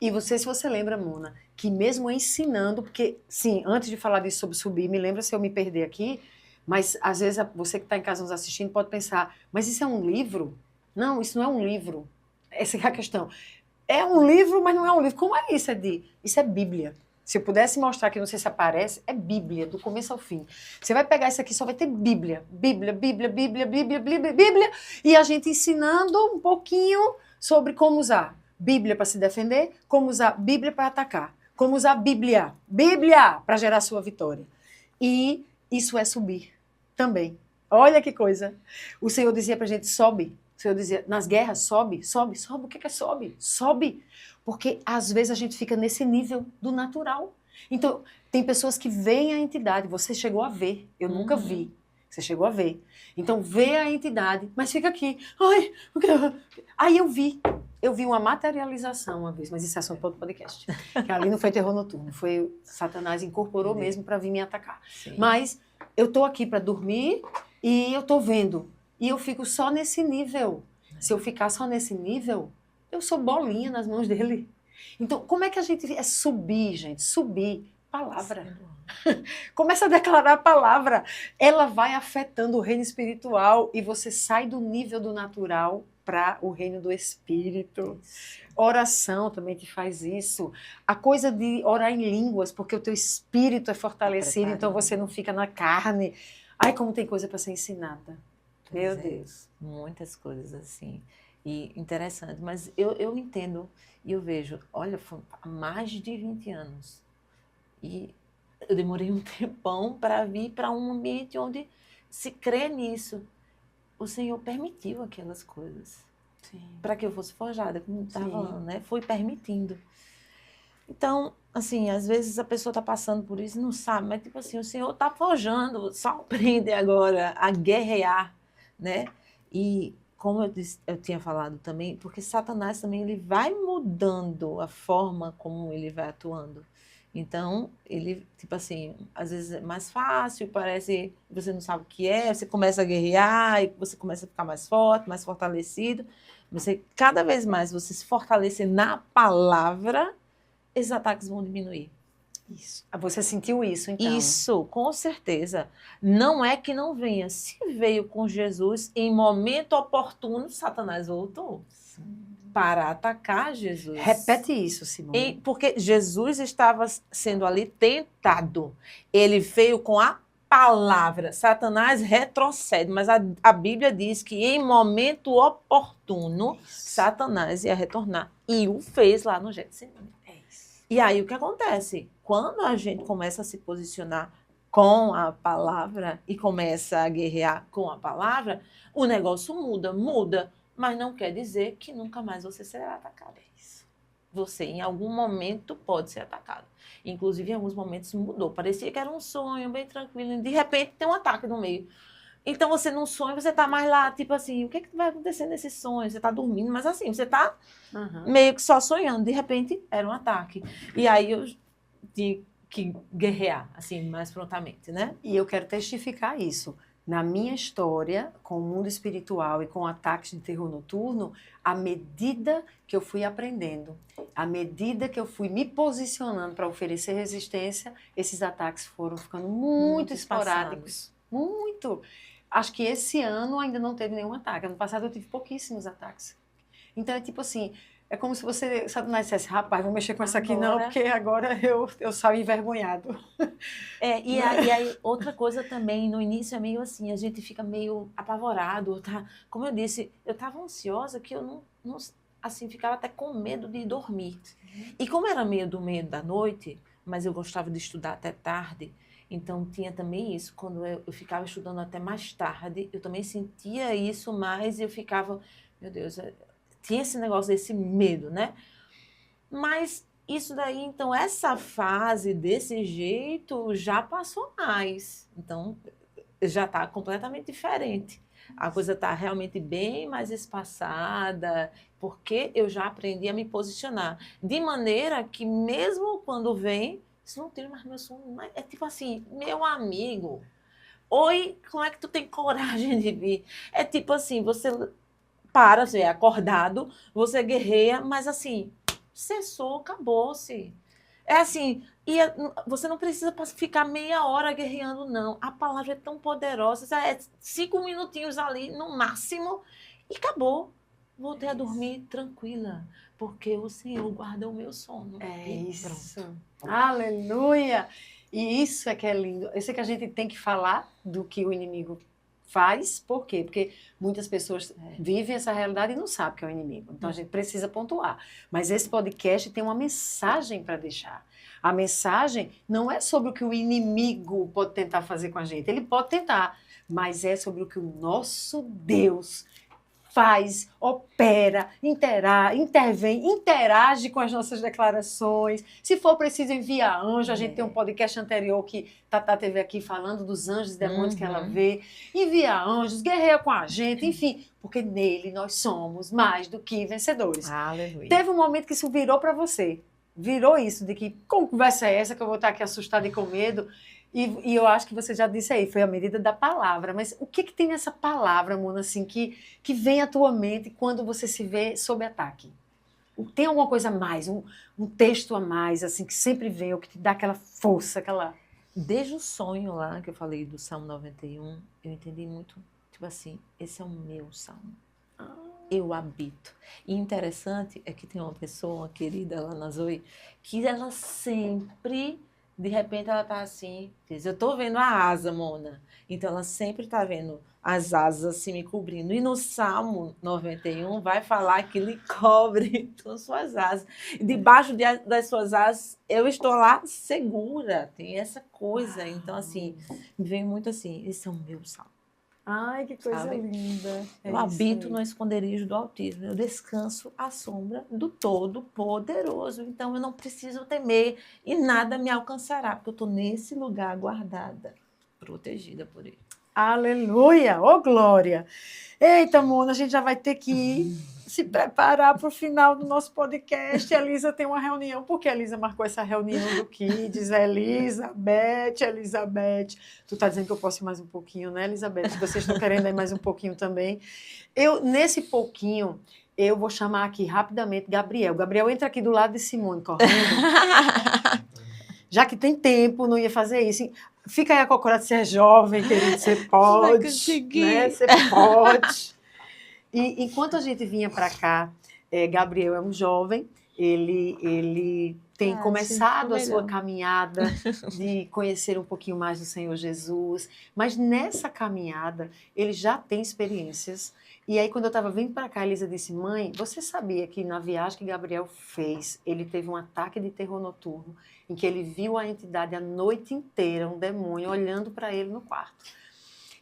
E você, se você lembra, Mona, que mesmo ensinando, porque, sim, antes de falar disso sobre subir, me lembra se eu me perder aqui, mas às vezes você que está em casa nos assistindo pode pensar, mas isso é um livro? Não, isso não é um livro. Essa é a questão. É um livro, mas não é um livro. Como é isso, Edi? Isso é Bíblia. Se eu pudesse mostrar aqui, não sei se aparece, é Bíblia, do começo ao fim. Você vai pegar isso aqui, só vai ter Bíblia. Bíblia, Bíblia, Bíblia, Bíblia, Bíblia, Bíblia. E a gente ensinando um pouquinho sobre como usar Bíblia para se defender, como usar Bíblia para atacar, como usar Bíblia para gerar sua vitória. E isso é subir também. Olha que coisa. O Senhor dizia para a gente, sobe. O Senhor dizia, nas guerras, sobe, sobe, sobe. O que é sobe? Sobe. Porque às vezes a gente fica nesse nível do natural. Então, tem pessoas que veem a entidade, você chegou a ver, eu nunca vi. Você chegou a ver. Então, vê a entidade, mas fica aqui. Ai, aí eu vi uma materialização uma vez, mas isso é assunto para outro podcast. Que ali não foi terror noturno, foi Satanás incorporou mesmo para vir me atacar. Sim. Mas eu tô aqui para dormir e eu tô vendo. E eu fico só nesse nível. Se eu ficar só nesse nível, eu sou bolinha nas mãos dele. Então, como é que a gente é subir, gente? Subir. Palavra. Começa a declarar a palavra. Ela vai afetando o reino espiritual e você sai do nível do natural para o reino do Espírito. Isso. Oração também te faz isso. A coisa de orar em línguas, porque o teu espírito é fortalecido, então você não fica na carne. Ai, como tem coisa para ser ensinada. Meu Deus. Muitas coisas assim. E interessante, mas eu entendo e eu vejo, olha, foi há mais de 20 anos. E eu demorei um tempão para vir para um ambiente onde se crê nisso. O Senhor permitiu aquelas coisas. Para que eu fosse forjada, como estava falando, né? Foi permitindo. Então, assim, às vezes a pessoa está passando por isso e não sabe, mas tipo assim, o Senhor está forjando, só aprende agora a guerrear, né? E como eu tinha falado também, porque Satanás também ele vai mudando a forma como ele vai atuando. Então, ele, tipo assim, às vezes é mais fácil, parece que você não sabe o que é, você começa a guerrear e você começa a ficar mais forte, mais fortalecido. Você, cada vez mais você se fortalecer na palavra, esses ataques vão diminuir. Isso. Você sentiu isso, então? Isso, com certeza. Não é que não venha. Se veio com Jesus, em momento oportuno, Satanás voltou para atacar Jesus. Repete isso, Simone. Porque Jesus estava sendo ali tentado. Ele veio com a palavra. Satanás retrocede, mas a Bíblia diz que em momento oportuno, Satanás ia retornar. E o fez lá no Getsemane. E aí o que acontece? Quando a gente começa a se posicionar com a palavra e começa a guerrear com a palavra, o negócio muda, mas não quer dizer que nunca mais você será atacado. Você, em algum momento, pode ser atacado. Inclusive, em alguns momentos mudou. Parecia que era um sonho bem tranquilo, e de repente tem um ataque no meio. Então, você num sonho, você está mais lá, tipo assim, o que vai acontecer nesse sonho? Você está dormindo, mas assim, você está meio que só sonhando. De repente, era um ataque. E aí, eu tinha que guerrear, assim, mais prontamente, né? E eu quero testificar isso. Na minha história, com o mundo espiritual e com ataques de terror noturno, à medida que eu fui aprendendo, à medida que eu fui me posicionando para oferecer resistência, esses ataques foram ficando muito esporádicos. Muito. Acho que esse ano ainda não teve nenhum ataque. Ano passado eu tive pouquíssimos ataques. Então é tipo assim, é como se você, sabe, não dissesse, rapaz, vou mexer com essa aqui não, porque agora eu saio envergonhado. E aí, outra coisa também, no início é meio assim, a gente fica meio apavorado, tá? Como eu disse, eu estava ansiosa que eu não assim, ficava até com medo de dormir. E como era meio da noite, mas eu gostava de estudar até tarde, então tinha também isso, quando eu ficava estudando até mais tarde, eu também sentia isso mais e eu ficava, meu Deus, tinha esse negócio desse medo, né? Mas isso daí, então, essa fase desse jeito já passou mais. Então, já está completamente diferente. A coisa está realmente bem mais espaçada, porque eu já aprendi a me posicionar. De maneira que, mesmo quando vem, isso não tira mais meu sono. É tipo assim, meu amigo, oi, como é que tu tem coragem de vir? É tipo assim, você para, você é acordado, você guerreia, mas assim, cessou, acabou-se. É assim, você não precisa ficar meia hora guerreando, não. A palavra é tão poderosa, é 5 minutinhos ali, no máximo, e acabou. Voltei a dormir tranquila, porque o Senhor guarda o meu sono. É isso. Aleluia! E isso é que é lindo. Isso é que a gente tem que falar do que o inimigo faz. Por quê? Porque muitas pessoas vivem essa realidade e não sabem que é o inimigo. Então a gente precisa pontuar. Mas esse podcast tem uma mensagem para deixar. A mensagem não é sobre o que o inimigo pode tentar fazer com a gente. Ele pode tentar, mas é sobre o que o nosso Deus faz, opera, intervém, interage com as nossas declarações. Se for preciso enviar anjo, a gente tem um podcast anterior que Tatá teve aqui falando dos anjos e demônios que ela vê. Envia anjos, guerreia com a gente, enfim, porque nele nós somos mais do que vencedores. Aleluia. Teve um momento que isso virou para você. Virou isso, de que como conversa é essa que eu vou estar aqui assustada e com medo? E eu acho que você já disse aí, foi a medida da palavra. Mas o que tem nessa palavra, Mona, assim, que vem à tua mente quando você se vê sob ataque? Tem alguma coisa a mais, um texto a mais, assim, que sempre vem, ou que te dá aquela força, aquela... Desde o sonho lá, que eu falei do Salmo 91, eu entendi muito, tipo assim, esse é o meu salmo. eu habito. E interessante é que tem uma pessoa, uma querida lá na Zoe, que ela sempre, de repente, ela tá assim, diz, eu tô vendo a asa, Mona. Então, ela sempre tá vendo as asas assim me cobrindo. E no Salmo 91 vai falar que ele cobre com suas asas. E debaixo das suas asas, eu estou lá segura. Tem essa coisa. Então, assim, me vem muito assim, esse é o meu Salmo. Ai, que coisa Sabe? linda. É Eu isso habito aí. no esconderijo do Altíssimo, eu descanso à sombra do Todo-Poderoso. Então eu não preciso temer e nada me alcançará, porque eu estou nesse lugar guardada, protegida por Ele. Aleluia! Ô, glória! Eita, Mona, a gente já vai ter que se preparar para o final do nosso podcast. A Elisa tem uma reunião. Por que a Elisa marcou essa reunião do Kids? Elizabeth. Tu tá dizendo que eu posso ir mais um pouquinho, né, Elizabeth? Vocês estão querendo ir mais um pouquinho também. Nesse pouquinho, eu vou chamar aqui rapidamente Gabriel. Gabriel, entra aqui do lado de Simone, correndo. Já que tem tempo, não ia fazer isso. Fica aí a cocorada, você é jovem, querido, você pode. Vai conseguir. Né? Você pode. E enquanto a gente vinha para cá, Gabriel é um jovem, ele tem começado a sua caminhada de conhecer um pouquinho mais do Senhor Jesus, mas nessa caminhada ele já tem experiências. E aí, quando eu estava vindo para cá, a Elisa disse, mãe, você sabia que na viagem que Gabriel fez, ele teve um ataque de terror noturno, em que ele viu a entidade a noite inteira, um demônio, olhando para ele no quarto.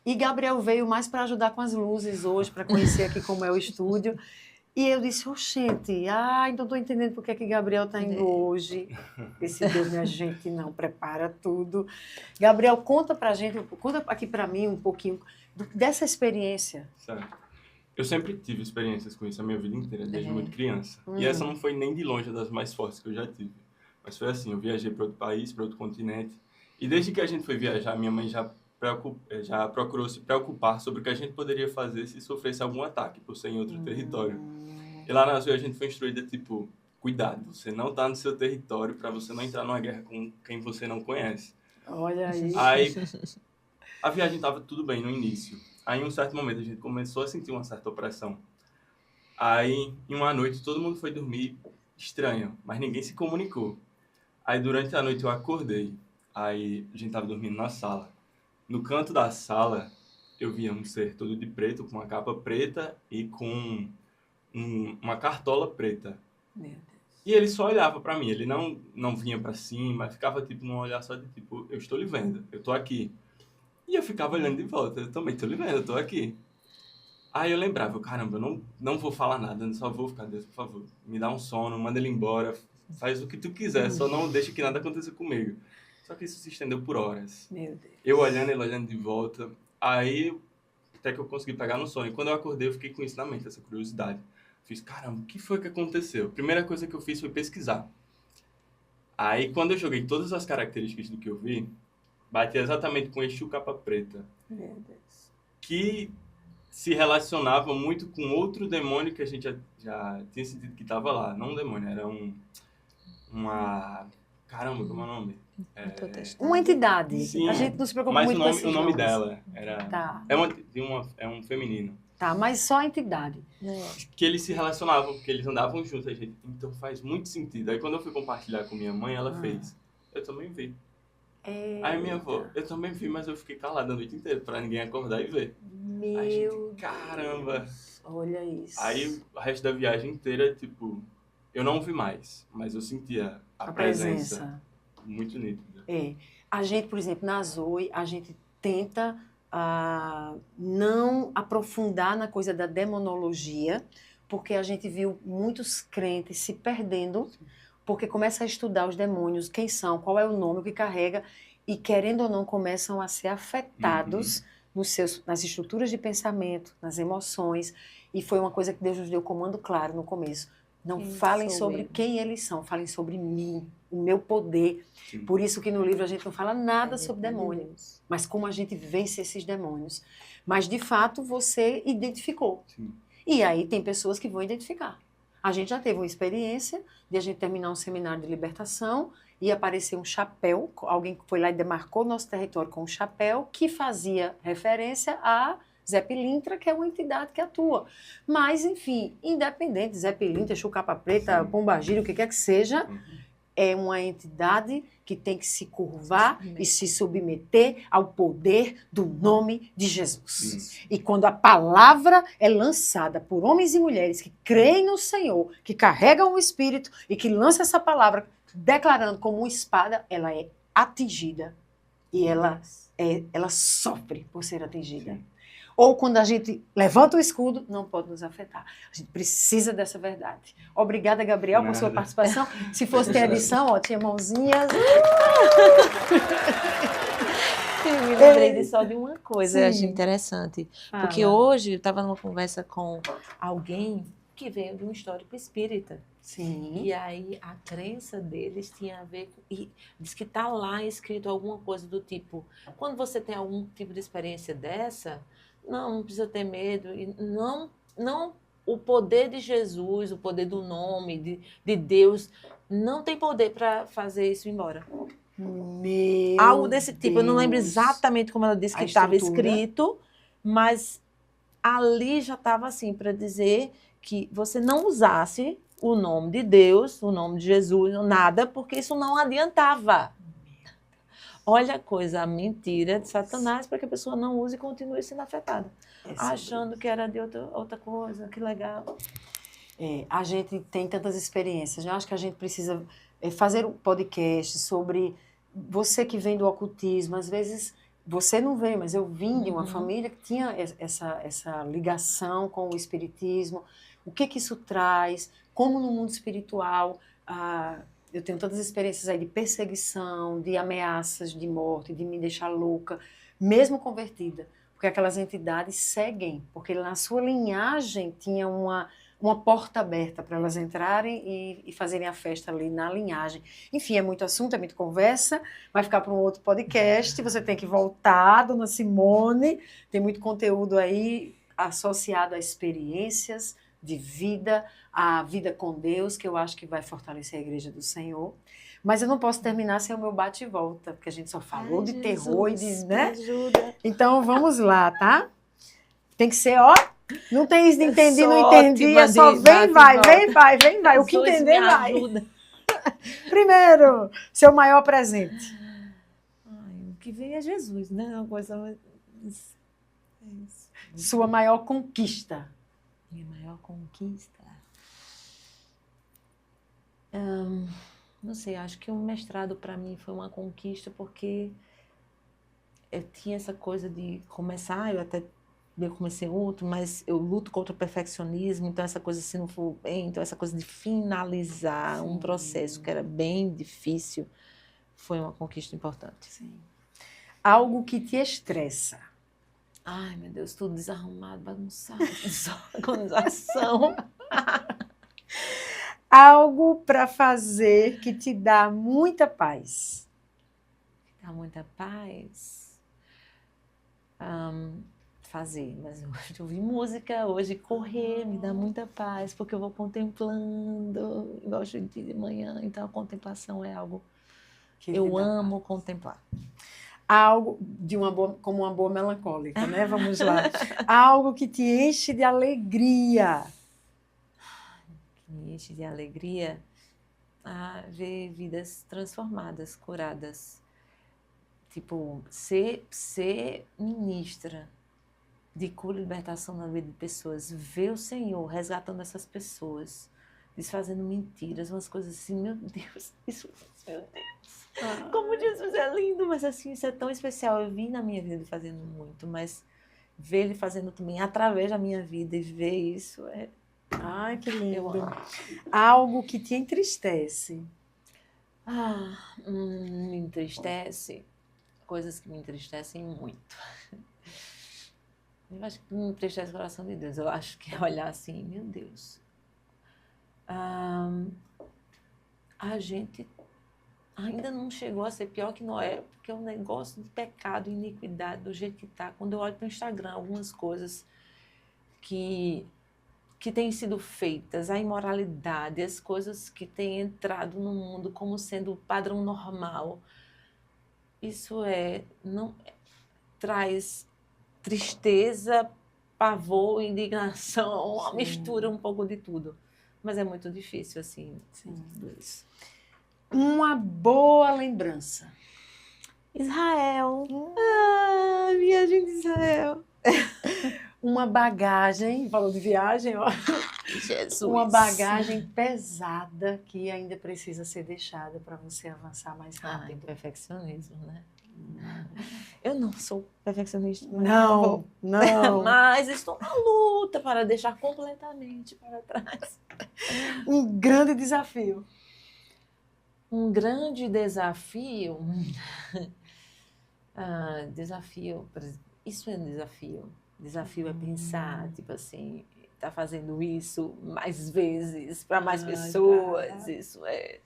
E Gabriel veio mais para ajudar com as luzes hoje, para conhecer aqui como é o estúdio. E eu disse, oxente, então estou entendendo por que Gabriel está indo hoje. Esse Deus, minha gente, não prepara tudo. Gabriel, conta aqui para mim um pouquinho dessa experiência. Certo. Eu sempre tive experiências com isso a minha vida inteira, desde muito criança. E essa não foi nem de longe das mais fortes que eu já tive. Mas foi assim, eu viajei para outro país, para outro continente. E desde que a gente foi viajar, minha mãe já procurou se preocupar sobre o que a gente poderia fazer se sofresse algum ataque por ser em outro território. E lá na Azul a gente foi instruída, tipo, cuidado, você não tá no seu território para você não entrar numa guerra com quem você não conhece. Olha aí. Aí, a viagem tava tudo bem no início. Aí, em um certo momento, a gente começou a sentir uma certa opressão. Aí, em uma noite, todo mundo foi dormir estranho, mas ninguém se comunicou. Aí, durante a noite, eu acordei. Aí, a gente tava dormindo na sala. No canto da sala, eu via um ser todo de preto, com uma capa preta e com uma cartola preta. Meu Deus. E ele só olhava pra mim, ele não vinha pra cima, ficava tipo num olhar só de tipo, eu estou lhe vendo, eu tô aqui. E eu ficava olhando de volta, eu também tô lhe vendo, eu tô aqui. Aí eu lembrava, caramba, eu não vou falar nada, só vou ficar, Deus, por favor, me dá um sono, manda ele embora, faz o que tu quiser, só não deixa que nada aconteça comigo. Só que isso se estendeu por horas. Meu Deus. Eu olhando, ele olhando de volta. Aí, até que eu consegui pegar no sono. E quando eu acordei, eu fiquei com isso na mente, essa curiosidade. Fiz, caramba, o que foi que aconteceu? A primeira coisa que eu fiz foi pesquisar. Aí, quando eu joguei todas as características do que eu vi, batia exatamente com Exu Capa Preta. Meu Deus. Que se relacionava muito com outro demônio que a gente já tinha sentido que estava lá. Não um demônio, era uma... Caramba, como é o nome? Uma entidade. Sim, A gente não se preocupa mas muito com esses o nome nomes. dela era... Tá. É um feminino. Tá, mas só a entidade. Que eles se relacionavam, porque eles andavam juntos. A gente, então faz muito sentido. Aí quando eu fui compartilhar com minha mãe, ela fez. Eu também vi. Aí minha avó, eu também vi, mas eu fiquei calada a noite inteira pra ninguém acordar e ver. Meu Aí a gente, caramba. Deus, olha isso. Aí o resto da viagem inteira, tipo, eu não vi mais, mas eu sentia a presença muito nítida. A gente, por exemplo, na Zoe, a gente tenta não aprofundar na coisa da demonologia, porque a gente viu muitos crentes se perdendo, porque começa a estudar os demônios, quem são, qual é o nome, o que carrega, e querendo ou não começam a ser afetados nas estruturas de pensamento, nas emoções, e foi uma coisa que Deus nos deu comando claro no começo. Não falem sobre quem eles são, falem sobre mim, o meu poder. Sim. Por isso que no livro a gente não fala nada sobre demônios, mas como a gente vence esses demônios. Mas, de fato, você identificou. Sim. E aí tem pessoas que vão identificar. A gente já teve uma experiência de a gente terminar um seminário de libertação e aparecer um chapéu, alguém que foi lá e demarcou nosso território com um chapéu que fazia referência a Zé Pilintra, que é uma entidade que atua. Mas, enfim, independente, Zé Pilintra, Chucapa Preta, Pombagira, o que quer que seja, é uma entidade que tem que se curvar e se submeter ao poder do nome de Jesus. E quando a palavra é lançada por homens e mulheres que creem no Senhor, que carregam o Espírito e que lançam essa palavra declarando como uma espada, ela é atingida. E ela sofre por ser atingida. Sim. Ou quando a gente levanta o escudo, não pode nos afetar. A gente precisa dessa verdade. Obrigada, Gabriel, por sua participação. Se fosse ter edição, ó, tinha mãozinhas. Eu me lembrei só de uma coisa, eu achei interessante. Fala. Porque hoje eu estava numa conversa com alguém que veio de um histórico espírita. Sim. E aí a crença deles tinha a ver com... E diz que está lá escrito alguma coisa do tipo, quando você tem algum tipo de experiência dessa, não precisa ter medo. E não o poder de Jesus, o poder do nome, de Deus, não tem poder para fazer isso ir embora. Algo desse tipo. Eu não lembro exatamente como ela disse que estava escrito, mas ali já estava assim, para dizer que você não usasse o nome de Deus, o nome de Jesus, nada, porque isso não adiantava. Olha a coisa, a mentira de Satanás para que a pessoa não use e continue sendo afetada. Achando que era de outra coisa, que legal. A gente tem tantas experiências, né? Acho que a gente precisa fazer um podcast sobre você que vem do ocultismo. Às vezes você não veio, mas eu vim de uma família que tinha essa ligação com o espiritismo. O que isso traz? Como no mundo espiritual, eu tenho tantas experiências aí de perseguição, de ameaças de morte, de me deixar louca, mesmo convertida. Porque aquelas entidades seguem, porque na sua linhagem tinha uma porta aberta para elas entrarem e fazerem a festa ali na linhagem. Enfim, é muito assunto, é muita conversa, vai ficar para um outro podcast, você tem que voltar, dona Simone, tem muito conteúdo aí associado a experiências de vida, a vida com Deus, que eu acho que vai fortalecer a Igreja do Senhor. Mas eu não posso terminar sem o meu bate e volta, porque a gente só falou de Jesus, terror e de... né? Ajuda. Então, vamos lá, tá? Tem que ser, ó... Não tem isso de entendi, não entendi, é só vem, vai. O que entender, vai. Ajuda. Primeiro, seu maior presente. O que vem é Jesus, né? Uma coisa... Sua maior conquista. Minha maior conquista? Não sei, acho que o mestrado para mim foi uma conquista porque eu tinha essa coisa de começar, eu comecei outro, mas eu luto contra o perfeccionismo, então essa coisa, se não for bem, então essa coisa de finalizar um processo que era bem difícil, foi uma conquista importante. Sim. Algo que te estressa. Ai, meu Deus, tudo desarrumado, bagunçado, desorganização. Algo para fazer que te dá muita paz. Dá muita paz? Fazer, mas hoje ouvir música, hoje correr me dá muita paz, porque eu vou contemplando, eu gosto de ir de manhã, então a contemplação é algo que eu amo contemplar. Algo como uma boa melancólica, né? Vamos lá. Algo que te enche de alegria. Que me enche de alegria? Ver vidas transformadas, curadas. Tipo, ser ministra de cura e libertação na vida de pessoas, ver o Senhor resgatando essas pessoas, desfazendo mentiras, umas coisas assim, meu Deus, meu Deus. Como Jesus é lindo, mas assim, isso é tão especial. Eu vi na minha vida ele fazendo muito, mas ver ele fazendo também através da minha vida e ver isso é... Ai, que lindo. Algo que te entristece. Me entristece. Coisas que me entristecem muito. Eu acho que me entristece o coração de Deus. Eu acho que é olhar assim, meu Deus. A gente ainda não chegou a ser pior que Noé, porque é um negócio de pecado, iniquidade, do jeito que está. Quando eu olho para o Instagram, algumas coisas que têm sido feitas, a imoralidade, as coisas que têm entrado no mundo como sendo o padrão normal, isso traz tristeza, pavor, indignação, uma Sim. mistura um pouco de tudo. Mas é muito difícil, assim, tudo isso. Uma boa lembrança. Israel. Viagem de Israel. Uma bagagem, falou de viagem, ó. Jesus. Uma bagagem pesada que ainda precisa ser deixada para você avançar mais rápido. Perfeccionismo, né? Eu não sou perfeccionista. Não. Mas estou na luta para deixar completamente para trás. Um grande desafio. Um grande desafio. Isso é um desafio. Desafio é pensar, tipo assim, tá fazendo isso mais vezes, para mais pessoas. Tá. Isso é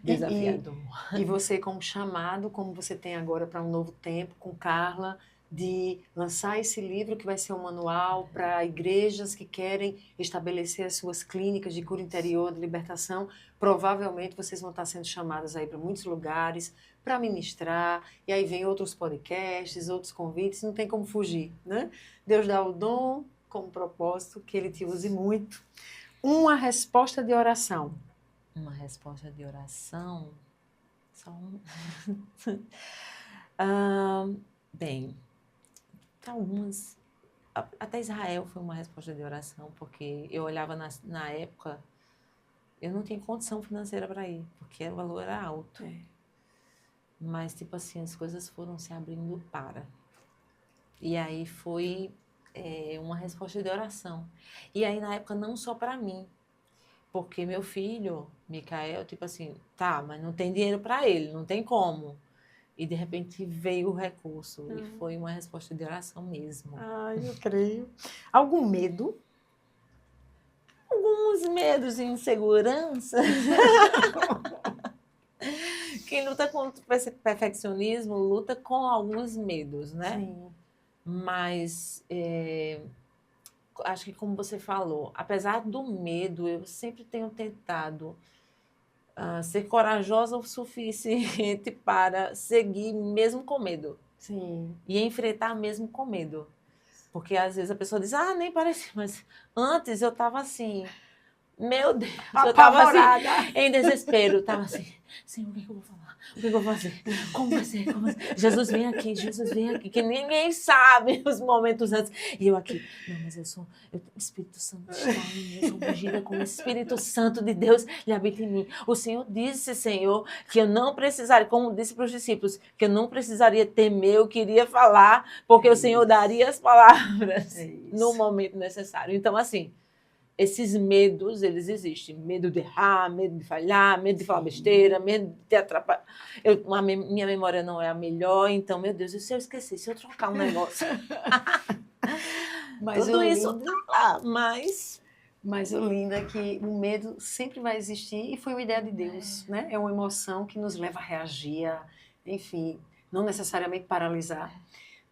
desafiador. E você com o chamado, como você tem agora para um novo tempo, com Carla, de lançar esse livro que vai ser um manual para igrejas que querem estabelecer as suas clínicas de cura interior, de libertação. Provavelmente vocês vão estar sendo chamadas aí para muitos lugares para ministrar, e aí vem outros podcasts, outros convites, não tem como fugir, né? Deus dá o dom como propósito, que Ele te use muito. Uma resposta de oração. Uma resposta de oração? Só bem, algumas... Até Israel foi uma resposta de oração, porque eu olhava na época, eu não tinha condição financeira para ir, porque o valor era alto. Mas, tipo assim, as coisas foram se abrindo para. E aí foi uma resposta de oração. E aí, na época, não só para mim, porque meu filho, Micael, tipo assim, tá, mas não tem dinheiro para ele, não tem como. E, de repente, veio o recurso. E foi uma resposta de oração mesmo. Eu creio. Algum medo? Alguns medos e inseguranças. Quem luta contra o perfeccionismo luta com alguns medos, né? Sim. Mas acho que, como você falou, apesar do medo, eu sempre tenho tentado ser corajosa o suficiente para seguir mesmo com medo. Sim. E enfrentar mesmo com medo. Porque às vezes a pessoa diz, nem parece, mas antes eu estava assim, meu Deus, eu estava assim, em desespero, eu estava assim, Senhor, o que eu vou falar? O que eu vou fazer? Como vai ser? Como vai ser? Jesus vem aqui, que ninguém sabe os momentos antes. E eu aqui, não, mas o Espírito Santo está em mim, eu sou ungida com o Espírito Santo de Deus, ele habita em mim. O Senhor disse, Senhor, que eu não precisaria, como disse para os discípulos, que eu não precisaria temer, eu queria falar, porque o Senhor daria as palavras no momento necessário. Então, assim, esses medos, eles existem. Medo de errar, medo de falhar, medo de falar besteira, medo de atrapalhar. Minha memória não é a melhor, então, meu Deus, e se eu esquecer, se eu trocar um negócio? Mas tudo isso tá lá, mas o lindo é que o medo sempre vai existir e foi uma ideia de Deus, né? É uma emoção que nos leva a reagir, enfim, não necessariamente paralisar,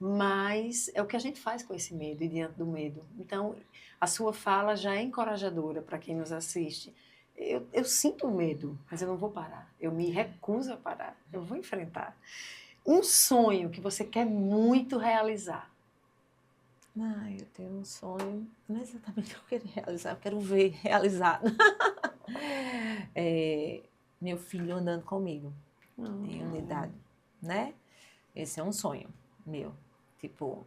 mas é o que a gente faz com esse medo e diante do medo. Então, a sua fala já é encorajadora para quem nos assiste. Eu sinto medo, mas eu não vou parar. Eu me recuso a parar. Eu vou enfrentar. Um sonho que você quer muito realizar. Eu tenho um sonho, não é exatamente o que eu quero realizar, eu quero ver realizado. Meu filho andando comigo em unidade, né? Esse é um sonho meu. Tipo,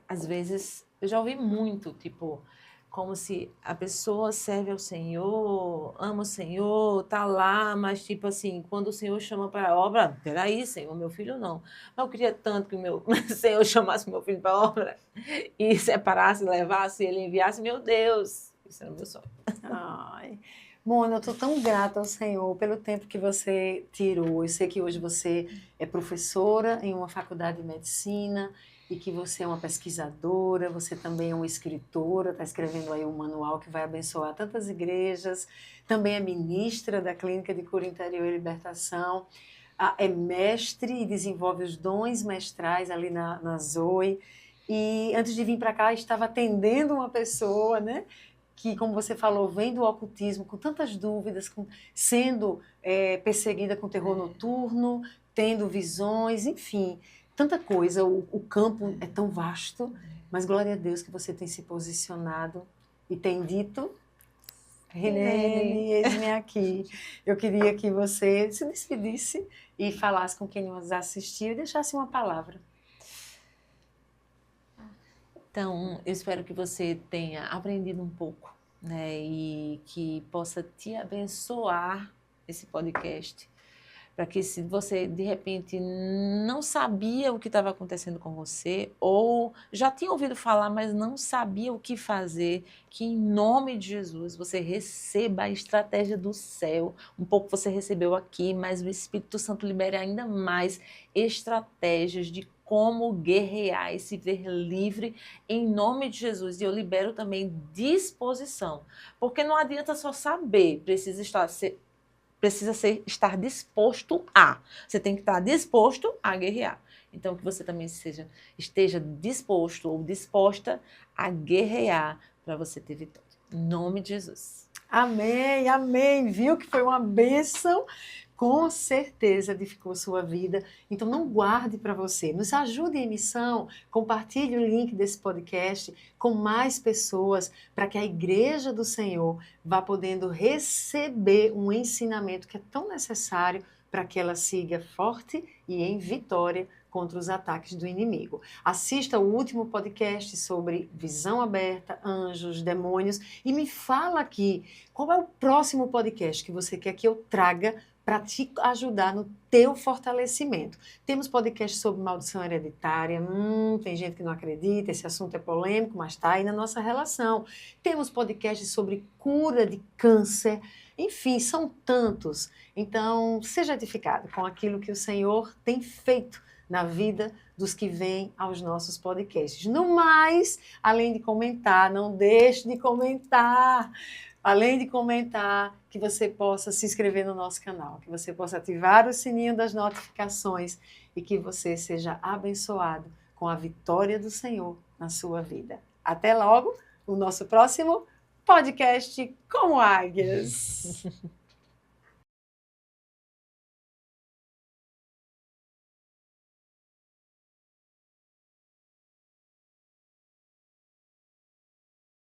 às vezes, eu já ouvi muito, tipo, como se a pessoa serve ao Senhor, ama o Senhor, tá lá, mas tipo assim, quando o Senhor chama para a obra, peraí, Senhor, meu filho não. Mas eu queria tanto que o meu Senhor chamasse meu filho para a obra e separasse, levasse, ele enviasse, meu Deus, isso era o meu sonho. Mona, eu estou tão grata ao Senhor pelo tempo que você tirou. Eu sei que hoje você é professora em uma faculdade de medicina e que você é uma pesquisadora, você também é uma escritora, está escrevendo aí um manual que vai abençoar tantas igrejas, também é ministra da Clínica de Cura Interior e Libertação, é mestre e desenvolve os dons mestrais ali na Zoe. E antes de vir para cá, estava atendendo uma pessoa, né? Que, como você falou, vem do ocultismo com tantas dúvidas, sendo perseguida com terror noturno, tendo visões, enfim, tanta coisa. O campo é tão vasto Mas glória a Deus que você tem se posicionado e tem dito, Rilene, eis-me aqui. Eu queria que você se despedisse e falasse com quem nos assistiu e deixasse uma palavra. Então, eu espero que você tenha aprendido um pouco, né? E que possa te abençoar esse podcast. Para que se você, de repente, não sabia o que estava acontecendo com você, ou já tinha ouvido falar, mas não sabia o que fazer, que em nome de Jesus você receba a estratégia do céu. Um pouco você recebeu aqui, mas o Espírito Santo libere ainda mais estratégias de como guerrear e se ver livre em nome de Jesus. E eu libero também disposição, porque não adianta só saber, precisa estar disposto a. Você tem que estar disposto a guerrear. Então, que você também esteja disposto ou disposta a guerrear para você ter vitória. Em nome de Jesus. Amém, amém. Viu que foi uma bênção? Com certeza edificou sua vida. Então, não guarde para você. Nos ajude em missão. Compartilhe o link desse podcast com mais pessoas para que a Igreja do Senhor vá podendo receber um ensinamento que é tão necessário para que ela siga forte e em vitória contra os ataques do inimigo. Assista o último podcast sobre visão aberta, anjos, demônios e me fala aqui qual é o próximo podcast que você quer que eu traga para te ajudar no teu fortalecimento. Temos podcast sobre maldição hereditária, tem gente que não acredita, esse assunto é polêmico, mas está aí na nossa relação. Temos podcast sobre cura de câncer, enfim, são tantos. Então, seja edificado com aquilo que o Senhor tem feito na vida dos que vêm aos nossos podcasts. No mais, além de comentar, não deixe de comentar. Além de comentar, que você possa se inscrever no nosso canal, que você possa ativar o sininho das notificações e que você seja abençoado com a vitória do Senhor na sua vida. Até logo, o nosso próximo podcast Como Águias.